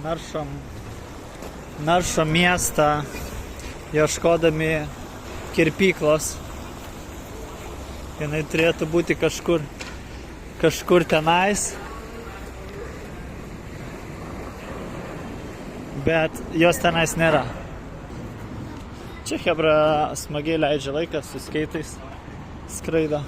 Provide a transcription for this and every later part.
naršom miestą, ieškodami kirpyklos. Jinai turėtų būti kažkur tenais. Bet jos tenais nėra. Čia chebra smagiai leidžia laiką, su skeitais skraido.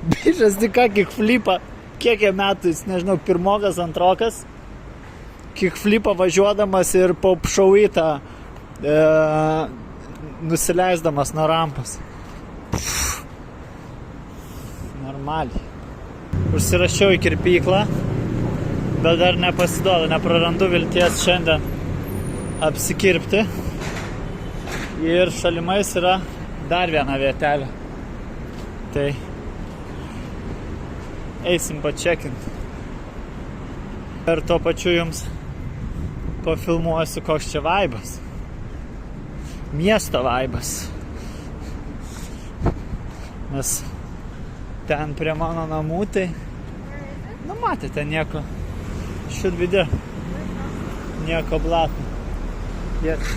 Bišas tik ką kickflipą, kiek jie metų, jis nežinau, pirmokas, antrokas, kickflipą važiuodamas ir paupšauitą nusileisdamas nuo rampos. Normaliai. Užsirašiau į kirpyklą, bet dar nepasiduodu, neprarandu vilties šiandien apsikirpti. Ir šalimais yra dar viena vietelė. Tai eisim pačekint. Ir tuo pačiu jums pafilmuosiu, koks čia vaibas. Miesto vaibas. Nes ten prie mano namų, tai nu matėte, nieko should be there. Nieko blatno. Yes.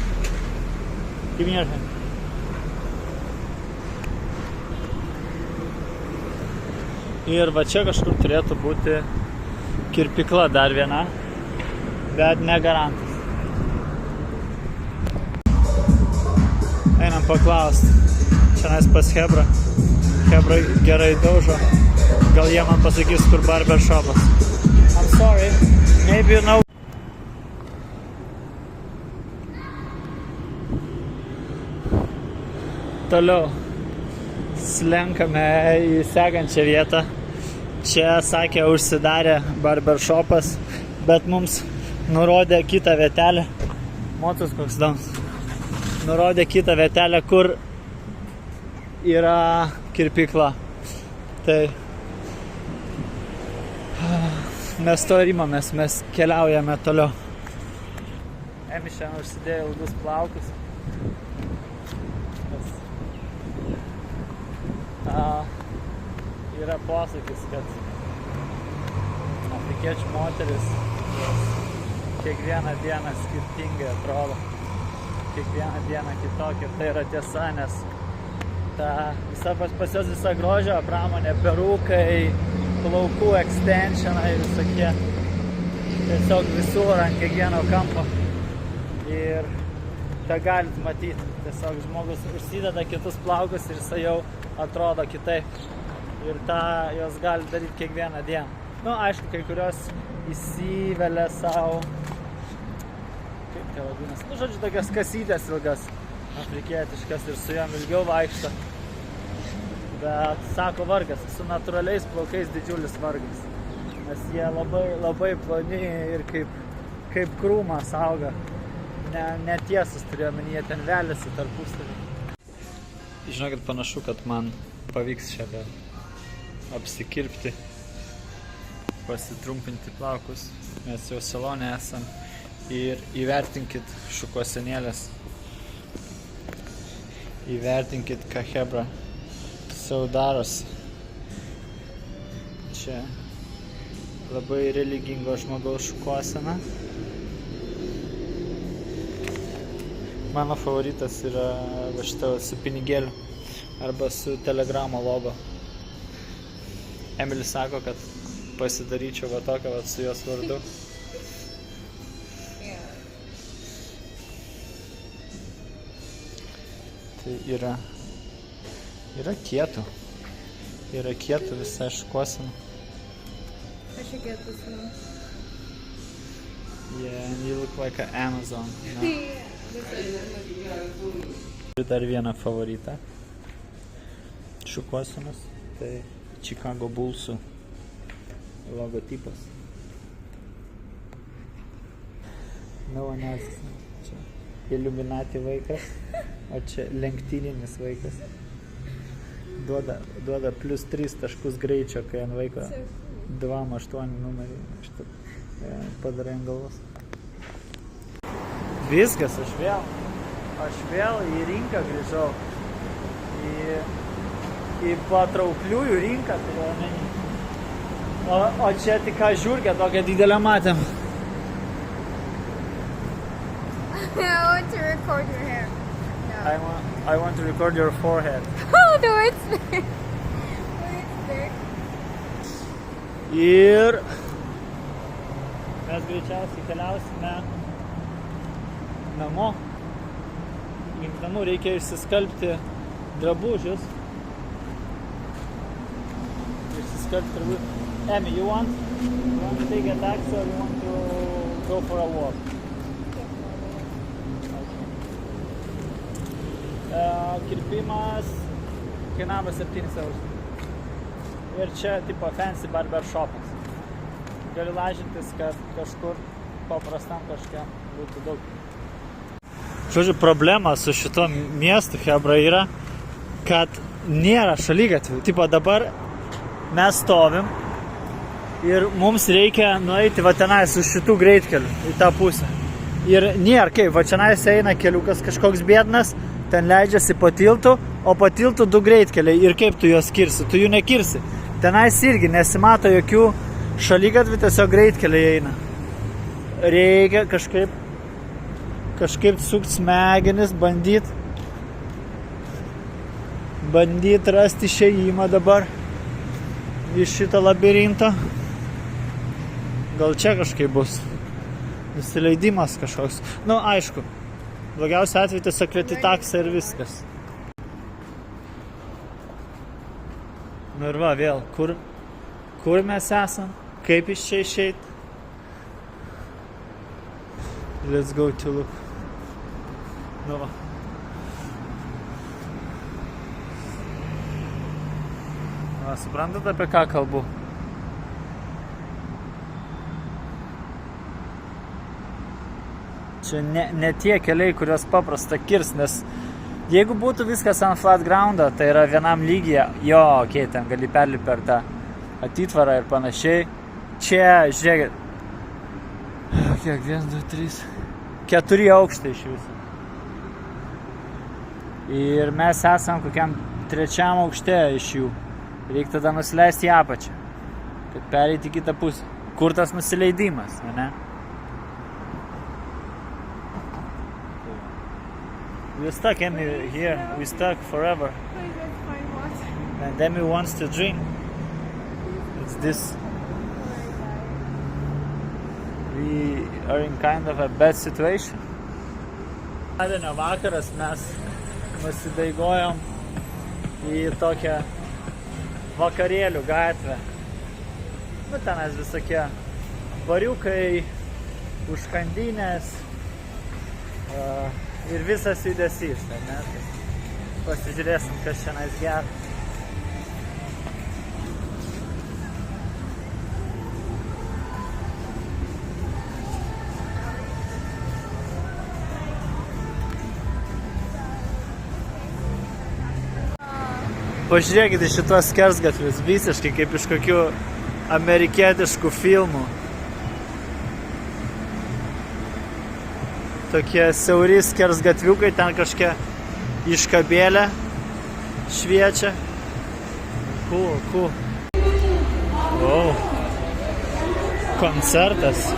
Give me your hand. Ir va čia kažkur turėtų būti kirpykla dar viena, bet ne garantas. Einam paklausti. Čia pas Hebra. Hebra gerai daužo. Gal jie man pasakys, kur barbershopas. I'm sorry. Maybe you know. Toliau slenkame į sekančią vietą. Čia, sakė, užsidarė barbershopas, bet mums nurodė kitą vietelę. Motus koks dams. Nurodė kitą vietelę, kur yra kirpykla. Tai mes to rimamės, mes keliaujame toliau. Emi šiandien užsidėjo ilgus plaukus. Yra posakis, kad afrikiečių moteris kiekvieną dieną skirtingai atrodo, kiekvieną dieną kitokia. Ir tai yra tiesa, nes pas jos visa grožio pramonė, perukai, plaukų extensionai, visokie, tiesiog visur ant kiekvieno kampo. Ir tą galit matyti, tiesiog žmogus užsideda kitus plaukus ir jisai jau atrodo kitaip. Ir tą jos gali daryti kiekvieną dieną. Nu, aišku, kai kurios įsivelia savo, kaip tai vadinasi, nu, žodžiu, tokias kasytės ilgas, afrikietiškas, ir su jom ilgiau vaikšto. Bet, sako, vargas, su natūraliais plaukais didžiulis vargas. Nes jie labai ploni ir kaip krūmas auga. Netiesus turėjo menį, jie ten veliasi tarpusavy. Žinokit, panašu, kad man pavyks šiandien apsikirpti, pasitrumpinti plaukus. Mes jau salone esam ir įvertinkit šukuosenėlės. Įvertinkit, ką Hebra sau darosi. Čia labai religingo žmogaus šukuosena. Mano favoritas yra va šitą su pinigėliu arba su telegramo logo. Emilis sako, kad pasidaryčiau va tokią va su jos vardu. Tai yra kietų. Yra kietų visai šukuosena. I should get this one. Yeah, and you look like an Amazon. You know? Yeah. Dar vieną favoritą. Šukuosenas. Tai Chicago Bullsų logotipas. No one else. Čia Illuminati vaikas, o čia lenktyninis vaikas. Duoda +3 taškus greičio, kai ant vaiko 2-8 numerį. Šitą padarai ant galvos. Viskas, aš vėl į rinką grįžau. į patraukliųjų rinką, tai omeny. O čia tik ką žiūrkę tokią didelę matėm. I want to record your hair. No. I want to record your forehead. Oh, no, it's there. Oh, it's there. Ir mes greičiausiai keliausime namo. Link namų reikia išsiskalbti drabužius. Emmy, you want to take a taxi or you want to go for a walk? Kirpimas kainavo 7 eurus. Ir čia tipo fancy barber shopas. Gali lažintis, kad kažkur paprastam kažkiam būtų daug. Žodžiu, problema su šito miestu Hebra yra, kad nėra šaligatvių. Tipo dabar mes stovim ir mums reikia nueiti va tenais su šitų greitkeliu į tą pusę. Ir nėra kaip, va tenais eina keliukas kažkoks biednas, ten leidžiasi po tiltu, o po tiltu 2 greitkeliai. Ir kaip tu juos kirsi? Tu jų nekirsi. Tenais irgi nesimato jokių šaligatvių, tiesiog greitkeliai eina. Reikia kažkaip sukt smegenis, bandyt rasti išėjimą dabar iš šito labirinto. Gal čia kažkaip bus nusileidimas kažkoks. Nu, aišku, blogiausia atveju tiesiog kvieti taksą ir viskas. Nu ir va, vėl, kur mes esam, kaip iš čia išeit. Let's go to look. Nu va. Suprantat, apie ką kalbu? Čia ne tie keliai, kurios paprasta kirs, nes jeigu būtų viskas ant flat groundo, tai yra vienam lygyje, jo, okei, ten gali perlipti per tą atitvarą ir panašiai. Čia, žiūrėkit, kiek, 1, 2, 3, 4 aukštai iš viso. Ir mes esam kokiam 3 aukšte iš jų. Reikia tada nusileisti į apačią, kad pereiti į kitą pusę. Kur tas nusileidimas, ne? We're stuck here. We're stuck forever. Please, let's find water. And Demi wants to drink. It's this. We are in kind of a bad situation. Antradienio vakaras mes nusidaigojom į tokią vakarėlių gatvę. Nu, tenas visokie bariukai, užkandinės ir visas judesys. Ne? Pasižiūrėsim, kas šiandien gera. Pažiūrėkite šitos skersgatvius, visiškai kaip iš kokių amerikietiškų filmų. Tokie siauri skersgatviukai, ten kažkokia iškabėlė šviečia. Cool. Wow. Koncertas.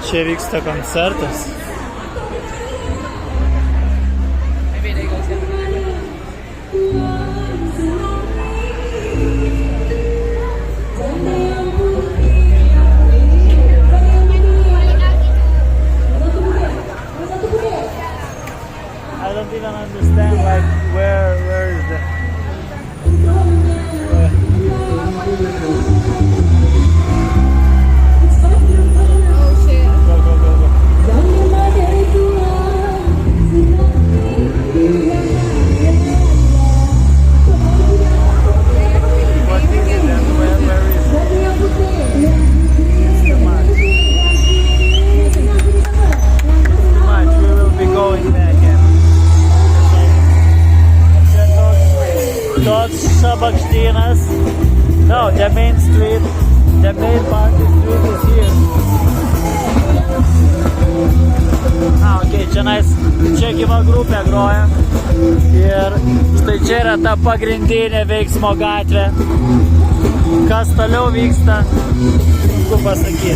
Čia vyksta koncertas. I don't even understand, like, where is the... Oh, shit. Go. What is it then? Where is it? It's too much. Too much. We will be going back. Toks Šabakštynas. No, the main street, the main market street is here. Okay, čia gyva grupė groja. Ir štai čia yra ta pagrindinė veiksmo gatvė. Kas toliau vyksta, sunku pasakyti.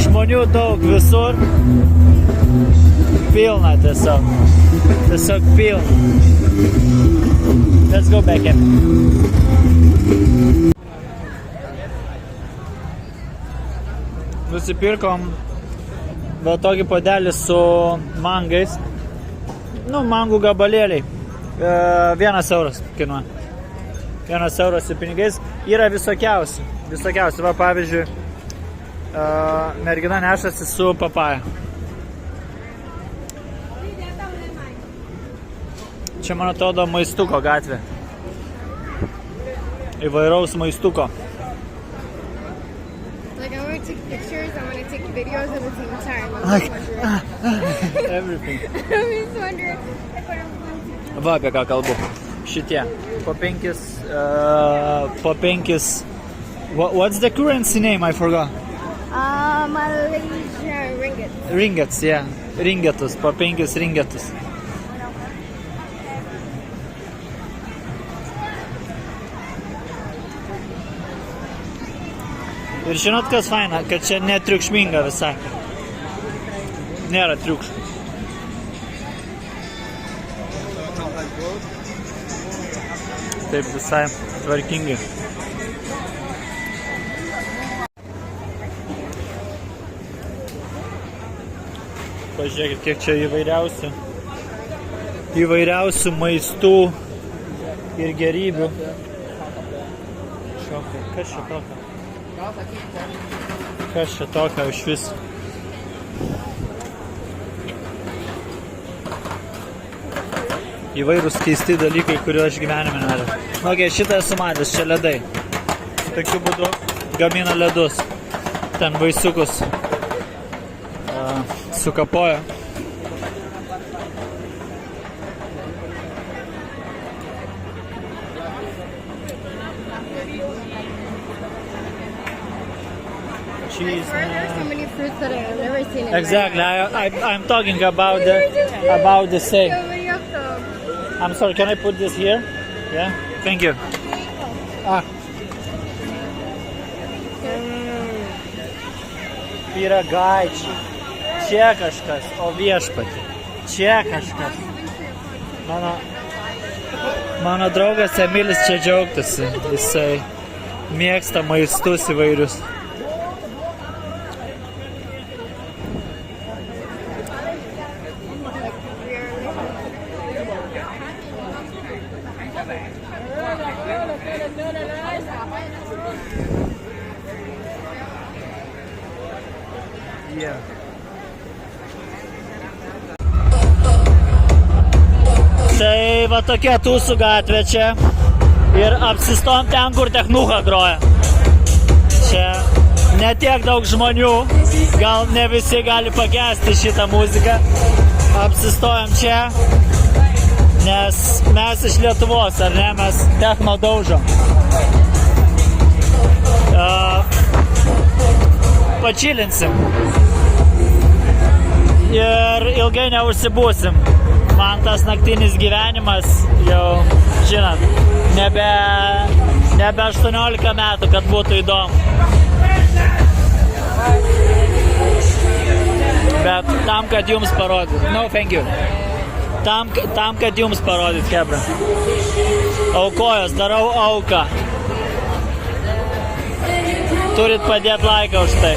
Žmonių daug visur. Pilna tiesiog. Tiesiog pilna. Let's go back in. Nusipirkom va tokį puodelį su mangais. Nu, mangų gabalėliai. 1 euras kainuoja. 1 euras su pinigais. Yra visokiausių. Visokiausių. Va, pavyzdžiui, mergina nešasi su papaja. Čia, man atrodo, maistuko gatvė. Įvairaus maistuko. Like, I want to take pictures, I want to take videos at the same time. I'm Like, just wondering. Everything. I'm just wondering if I'm Va, apie ką kalbu. Šitie. Po 5... What's the currency name? I forgot. Malaysia ringgit. Ringgits, yeah. Ringetus. Po 5 ringetus. Ir žinot, kas faina, kad čia netriukšminga visai. Nėra triukšmų. Taip visai tvarkingai. Pažiūrėkit, kiek čia įvairiausių maistų ir gerybių. Kas čia tokio? Kas čia tokio iš vis? Įvairūs keisti dalykai, kuriuo aš gyvenime noriu. Okay, šitą esu matęs, čia ledai. Tokiu būdu gamina ledus. Ten vaisiukus sukapoja. Cheese. There are so many fruits that I've never seen in Exactly. I'm talking about the same. So many of them. I'm sorry. Can I put this here? Yeah. Thank you. Pyragaičiai. Čia kažkas, o viešpatį. Čia kažkas. Mano draugas Emilis čia džiaugtasi. Jisai mėgsta maistus įvairius. Yeah. Tai va tokia Tūsų gatvė čia ir apsistom ten, kur technucha groja. Čia netiek daug žmonių, gal ne visi gali pakęsti šitą muziką. Apsistojom čia, nes mes iš Lietuvos, ar ne, mes techno daužom. Pačilinsim ir ilgai neužsibūsim. Man tas naktinis gyvenimas jau, žinot, nebe 18 metų, kad būtų įdomu. Bet tam, kad jums parodyt. No, thank you. Tam, kad jums parodyt, kebra. Aukojos, darau auką. Turit padėti laiką už tai.